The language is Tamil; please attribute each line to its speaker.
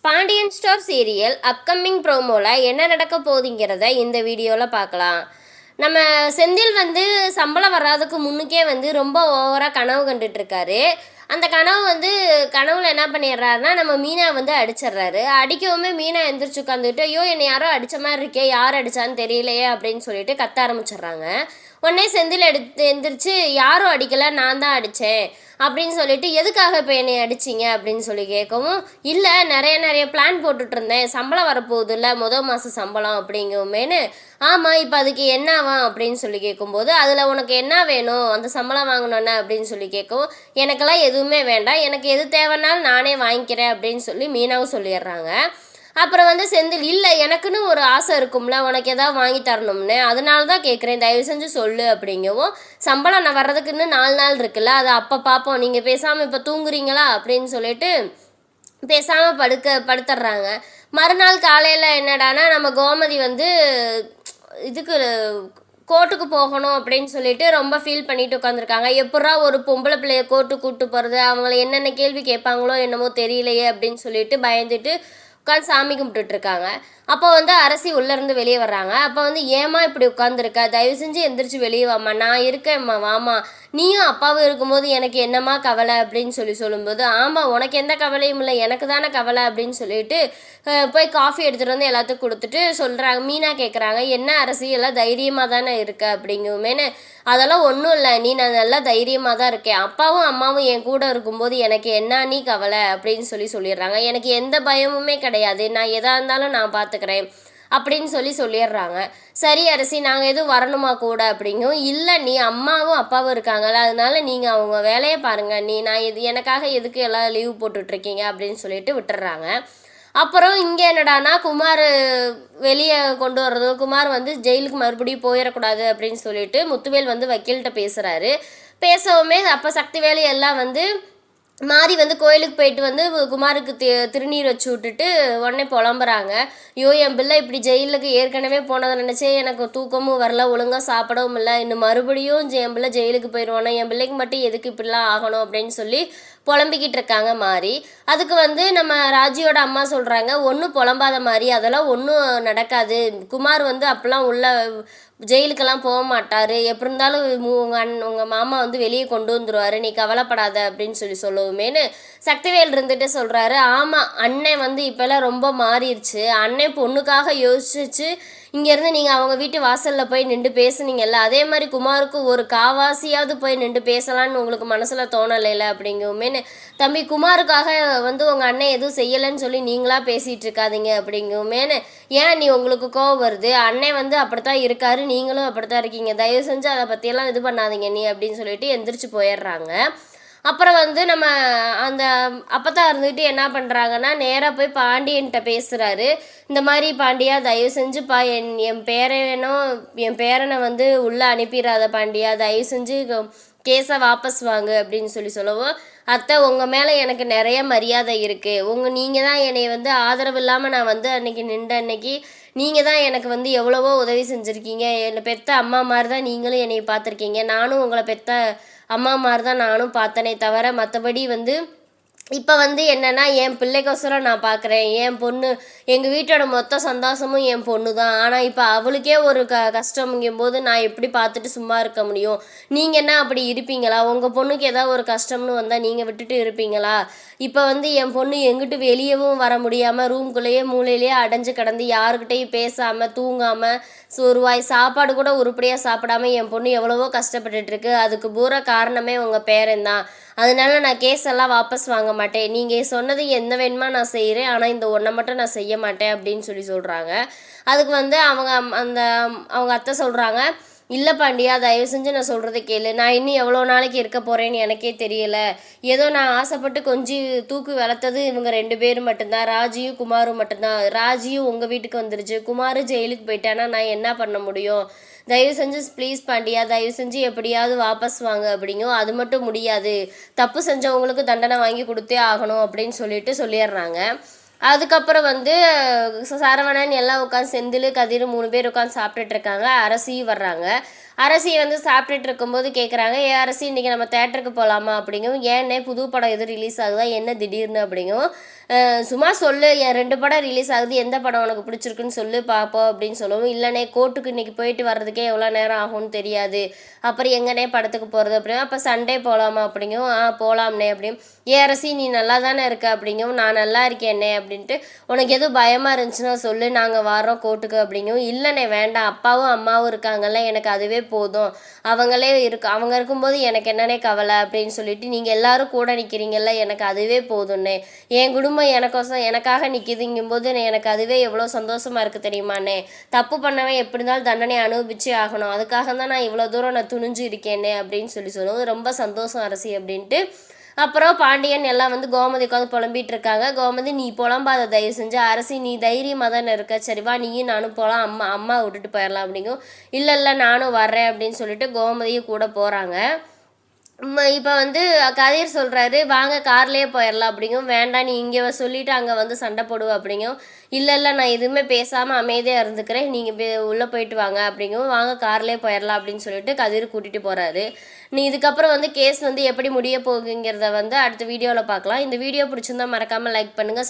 Speaker 1: பாண்டியன் ஸ்டோர் சீரியல் அப்கமிங் ப்ரோமோவில் என்ன நடக்க போகுதுங்கிறத இந்த வீடியோவில் பார்க்கலாம். நம்ம செந்தில் வந்து சம்பளம் வர்றதுக்கு முன்னுக்கே வந்து ரொம்ப ஓவராக கனவு கண்டுட்ருக்காரு. அந்த கனவு வந்து கனவுல என்ன பண்ணிடுறாருன்னா நம்ம மீனா வந்து அடிச்சிடுறாரு. அடிக்கவுமே மீனா எந்திரிச்சு உட்காந்துட்டு ஐயோ என்னை யாரோ அடித்த மாதிரி இருக்கே, யார் அடித்தான்னு தெரியலையே அப்படின்னு சொல்லிட்டு கத்த ஆரம்பிச்சிடுறாங்க. உடனே செந்தில் எந்திரிச்சு யாரும் அடிக்கலை, நான் தான் அடித்தேன் அப்படின்னு சொல்லிட்டு எதுக்காக இப்போ என்னை அடிச்சிங்க அப்படின்னு சொல்லி கேட்கவும், இல்லை நிறைய பிளான் போட்டுட்டு இருந்தேன், சம்பளம் வரப்போகுது இல்லை மாதம் சம்பளம் அப்படிங்குமேனு. ஆமாம் இப்போ அதுக்கு என்னவா அப்படின்னு சொல்லி கேட்கும்போது, அதில் உனக்கு என்ன வேணும் அந்த சம்பளம் வாங்கணுன்னு அப்படின்னு சொல்லி கேட்கவும், எனக்கெல்லாம் எதுவுமே வேண்டாம், எனக்கு எது தேவைன்னாலும் நானே வாங்கிக்கிறேன் அப்படின்னு சொல்லி மீனாவும் சொல்லிடுறாங்க. அப்புறம் வந்து செந்தில் இல்லை எனக்குன்னு ஒரு ஆசை இருக்கும்ல, உனக்கு எதாவது வாங்கி தரணும்னு, அதனால தான் கேட்குறேன், தயவு செஞ்சு சொல்லு அப்படிங்கவும், சம்பளம் நான் வர்றதுக்குன்னு 4 நாள் இருக்குல்ல, அதை அப்போ பார்ப்போம், நீங்கள் பேசாமல் இப்போ தூங்குறீங்களா அப்படின்னு சொல்லிட்டு பேசாமல் படுத்துடுறாங்க. மறுநாள் காலையில் என்னடானா நம்ம கோமதி வந்து இதுக்கு கோர்ட்டுக்கு போகணும் அப்படின்னு சொல்லிட்டு ரொம்ப ஃபீல் பண்ணிட்டு உட்காந்துருக்காங்க. எப்படா ஒரு பொம்பளை பிள்ளைய கோர்ட்டுக்கு கூப்பிட்டு போகிறது, அவங்கள என்னென்ன கேள்வி கேட்பாங்களோ என்னமோ தெரியலையே அப்படின்னு சொல்லிட்டு பயந்துட்டு உட்காந்து சாமி கும்பிட்டுட்ருக்காங்க. அப்போ வந்து அரசி உள்ளேருந்து வெளியே வர்றாங்க. அப்போ வந்து ஏமா இப்படி உட்காந்துருக்க, தயவு செஞ்சு எந்திரிச்சு வெளியே வாமா, நான் இருக்கேம்மா வாமா, நீயும் அப்பாவும் இருக்கும்போது எனக்கு என்னம்மா கவலை அப்படின்னு சொல்லும்போது, ஆமாம் உனக்கு எந்த கவலையும் இல்லை, எனக்கு தானே கவலை அப்படின்னு சொல்லிட்டு போய் காஃபி எடுத்துகிட்டு வந்து எல்லாத்துக்கும் கொடுத்துட்டு சொல்கிறாங்க. மீனா கேட்குறாங்க, என்ன அரசி எல்லாம் தைரியமாக தானே இருக்க அப்படிங்குமேனு. அதெல்லாம் ஒன்றும் இல்லை, நான் நல்லா தைரியமாக தான் இருக்கேன், அப்பாவும் அம்மாவும் என் கூட இருக்கும்போது எனக்கு என்ன நீ கவலை அப்படின்னு சொல்லிடுறாங்க. எனக்கு எந்த பயமுமே கிடையாது, நான் எதாக இருந்தாலும் நான் பார்த்துக்கிறேன் அப்படின்னு சொல்லிடுறாங்க. சரி அரசி நாங்கள் எதுவும் வரணுமா கூட அப்படிங்கும். இல்லை நீ அம்மாவும் அப்பாவும் இருக்காங்களா, அதனால நீங்கள் அவங்க வேலையை பாருங்கள், நான் எனக்காக எதுக்கு எல்லாம் லீவ் போட்டுட்ருக்கீங்க அப்படின்னு சொல்லிட்டு விட்டுடுறாங்க. அப்புறம் இங்கே என்னடானா குமார் வெளியே கொண்டு வர்றதும், குமார் வந்து ஜெயிலுக்கு மறுபடியும் போயிடக்கூடாது அப்படின்னு சொல்லிட்டு முத்துவேல் வந்து வக்கீல்கிட்ட பேசுகிறாரு. பேசவுமே அப்போ சக்திவேலு எல்லாம் வந்து மாறி வந்து கோயிலுக்கு போயிட்டு வந்து குமாருக்கு திருநீர் வச்சு விட்டுட்டு உடனே புலம்புறாங்க. ஐயோ என் பிள்ளை இப்படி ஜெயிலுக்கு ஏற்கனவே போனதை நினச்சே எனக்கு தூக்கமும் வரல, ஒழுங்காக சாப்பிடவும் இல்லை, இன்னும் மறுபடியும் என் பிள்ளை ஜெயிலுக்கு போயிடுவானோ, என் பிள்ளைக்கு மட்டும் எதுக்கு இப்படிலாம் ஆகணும் அப்படின்னு சொல்லி புலம்பிக்கிட்டு இருக்காங்க மாறி. அதுக்கு வந்து நம்ம ராஜியோட அம்மா சொல்கிறாங்க, ஒன்றும் புலம்பாத மாதிரி, அதெல்லாம் ஒன்றும் நடக்காது, குமார் வந்து அப்போல்லாம் உள்ள ஜெயிலுக்கெல்லாம் போக மாட்டார், எப்படி இருந்தாலும் உங்கள் மாமா வந்து வெளியே கொண்டு வந்துடுவார், நீ கவலைப்படாத அப்படின்னு சொல்லுவோமேனு சக்திவேல் இருந்துட்டு சொல்கிறாரு. ஆமாம் அண்ணன் வந்து இப்போல்லாம் ரொம்ப மாறிடுச்சு, அண்ணன் பொண்ணுக்காக யோசிச்சு இங்கேருந்து நீங்கள் அவங்க வீட்டு வாசலில் போய் நின்று பேசுனீங்கல்ல, அதே மாதிரி குமாருக்கு ஒரு காவாசியாவது போய் நின்று பேசலான்னு உங்களுக்கு மனசில் தோணலைல அப்படிங்குமேனு. தம்பி குமாருக்காக வந்து உங்கள் அண்ணன் எதுவும் செய்யலைன்னு சொல்லி நீங்களா பேசிகிட்டு இருக்காதீங்க அப்படிங்குமேனு. ஏன் நீ உங்களுக்கு கோவம் வருது, அண்ணன் வந்து அப்படித்தான் இருக்காரு, நீங்களும் அப்படித்தான் இருக்கீங்க, தயவு செஞ்சு அதை பற்றியெல்லாம் இது பண்ணாதீங்க நீ அப்படின்னு சொல்லிட்டு எந்திரிச்சு போயிடுறாங்க. அப்புறம் வந்து நம்ம அந்த அப்பத்தான் இருந்துக்கிட்டு என்ன பண்ணுறாங்கன்னா நேராக போய் பாண்டியன்கிட்ட பேசுகிறாரு. இந்த மாதிரி பாண்டியா தயவு செஞ்சுப்பா என் பேரனை வந்து உள்ளே அனுப்பிடாத பாண்டியா, தயவு செஞ்சு கேஸை வாபஸ் வாங்கு அப்படின்னு சொல்லவும், அத்தை உங்கள் மேலே எனக்கு நிறைய மரியாதை இருக்குது, நீங்கள் தான் என்னை வந்து ஆதரவு இல்லாமல் நான் வந்து அன்னைக்கு நீங்கள் தான் எனக்கு வந்து எவ்வளவோ உதவி செஞ்சுருக்கீங்க, என்னை பெற்ற அம்மா மாதிரி தான் நீங்களும் என்னை பார்த்துருக்கீங்க, நானும் உங்களை பெற்ற அம்மா மாதிரி தான் நானும் பார்த்தனே தவிர மற்றபடி வந்து இப்போ வந்து என்னென்னா என் பிள்ளைக்கோசரம் நான் பார்க்குறேன், என் பொண்ணு எங்கள் வீட்டோட மொத்த சந்தோஷமும் என் பொண்ணு தான், ஆனால் இப்போ அவளுக்கே ஒரு கஷ்டம்ங்கும்போது நான் எப்படி பார்த்துட்டு சும்மா இருக்க முடியும், நீங்கள் என்ன அப்படி இருப்பீங்களா, உங்கள் பொண்ணுக்கு ஏதாவது ஒரு கஷ்டம்னு வந்தால் நீங்கள் விட்டுட்டு இருப்பீங்களா, இப்போ வந்து என் பொண்ணு எங்கிட்டு வெளியவும் வர முடியாமல் ரூம்குள்ளேயே மூலையிலேயே அடைஞ்சு கிடந்து யாருக்கிட்டையும் பேசாமல் தூங்காமல் ஒரு வாய் சாப்பாடு கூட உருப்படியாக சாப்பிடாம என் பொண்ணு எவ்வளவோ கஷ்டப்பட்டுட்ருக்கு, அதுக்கு பூரா காரணமே உங்கள் பேரன் தான், அதனால நான் கேஸ் எல்லாம் வாபஸ் வாங்க மாட்டேன், நீங்கள் சொன்னது என்ன வேணுமா நான் செய்கிறேன், ஆனால் இந்த ஒன்றை மட்டும் நான் செய்ய மாட்டேன் அப்படின்னு சொல்கிறாங்க. அதுக்கு வந்து அவங்க அத்தை சொல்கிறாங்க, இல்லை பாண்டியா தயவு செஞ்சு நான் சொல்கிறத கேளு, நான் இன்னும் எவ்வளோ நாளைக்கு இருக்க போகிறேன்னு எனக்கே தெரியல, ஏதோ நான் ஆசைப்பட்டு கொஞ்சம் தூக்கு வளர்த்தது இவங்க 2 பேரும் மட்டும்தான், ராஜியும் குமாரும் மட்டும்தான், ராஜியும் உங்கள் வீட்டுக்கு வந்துருச்சு, குமார் ஜெயிலுக்கு போயிட்டானா நான் என்ன பண்ண முடியும், தயவு செஞ்சு ப்ளீஸ் பாண்டியா தயவு செஞ்சு எப்படியாவது வாபஸ் வாங்க அப்படிங்கும். அது மட்டும் முடியாது, தப்பு செஞ்சவங்களுக்கு தண்டனை வாங்கி கொடுத்தே ஆகணும் அப்படின்னு சொல்லிடுறாங்க. அதுக்கப்புறம் வந்து சரவணன் எல்லாம் உட்காந்து செந்தில் கதிர் 3 பேர் உட்காந்து சாப்பிட்டுட்டு இருக்காங்க. அரசியும் வர்றாங்க. அரசி வந்து சாப்பிட்டுட்டு இருக்கும்போது கேட்குறாங்க, அரசி இன்றைக்கி நம்ம தேட்டருக்கு போகலாமா அப்படிங்கவும், ஏன்னே புது படம் எதுவும் ரிலீஸ் ஆகுதா என்ன திடீர்னு அப்படிங்கவும், சும்மா சொல்லு என் 2 படம் ரிலீஸ் ஆகுது, எந்த படம் உனக்கு பிடிச்சிருக்குன்னு சொல்லு பார்ப்போம் அப்படின்னு சொல்லவும், இல்லைண்ணே கோர்ட்டுக்கு இன்றைக்கி போயிட்டு வர்றதுக்கே எவ்வளோ நேரம் ஆகும்னு தெரியாது, அப்புறம் எங்கண்ணே படத்துக்கு போகிறது அப்படின்னா, அப்போ சண்டே போகலாமா அப்படிங்கவும், போகலாம்ண்ணே அப்படின்னு, அரசி நீ நல்லா தானே இருக்க அப்படிங்கவும், நான் நல்லா இருக்கேன்னே அப்படின்ட்டு, உனக்கு எதுவும் பயமாக இருந்துச்சுன்னா சொல்லு நாங்கள் வரோம் கோர்ட்டுக்கு அப்படிங்கவும், இல்லைண்ணே வேண்டாம் அப்பாவும் அம்மாவும் இருக்காங்கல்ல எனக்கு அதுவே போதும், அவங்க இருக்கும்போது எனக்கு என்னன்னே கவலை அப்படின்னு சொல்லிட்டு, நீங்கள் எல்லாரும் கூட நிற்கிறீங்கல்ல எனக்கு அதுவே போதும்ண்ணே, என் குடும்பம் எனக்காக நிற்கிதுங்கும்போது எனக்கு அதுவே எவ்வளோ சந்தோஷமா இருக்குது தெரியுமாண்ணே, தப்பு பண்ணவன் எப்படி இருந்தாலும் தண்டனை அனுபவிச்சே ஆகணும், அதுக்காக தான் நான் இவ்வளோ தூரம் நான் துணிஞ்சு இருக்கேனே அப்படின்னு சொல்லுவோம். ரொம்ப சந்தோஷம் அரசி அப்படின்ட்டு. அப்புறம் பாண்டியன் எல்லாம் வந்து கோமதி உட்காந்து புலம்பிகிட்டு இருக்காங்க. கோமதி நீ புலம்பாத தயவு செஞ்சு, அரசி நீ தைரியமாக தானே இருக்க, சரிவா நீயும் நானும் போகலாம், அம்மா விட்டுட்டு போயிடலாம் அப்படிங்கும். இல்லை நானும் வர்றேன் அப்படின்னு சொல்லிட்டு கோமதியும் கூட போகிறாங்க. இப்போ வந்து கதிர் சொல்கிறாரு வாங்க கார்லேயே போயிடலாம் அப்படிங்கும், வேண்டாம் நீ இங்கே சொல்லிவிட்டு அங்கே வந்து சண்டை போடுவ அப்படிங்கும், இல்லை நான் எதுவுமே பேசாமல் அமைதியாக இருந்துக்கிறேன், நீங்கள் உள்ளே போயிட்டு வாங்க அப்படிங்கும், வாங்க கார்லேயே போயிடலாம் அப்படின்னு சொல்லிட்டு கதிர் கூட்டிகிட்டு போகிறாரு. நீ இதுக்கப்புறம் வந்து கேஸ் வந்து எப்படி முடிய போகுங்கிறத வந்து அடுத்த வீடியோவில் பார்க்கலாம். இந்த வீடியோ பிடிச்சிருந்தா மறக்காமல் லைக் பண்ணுங்கள்.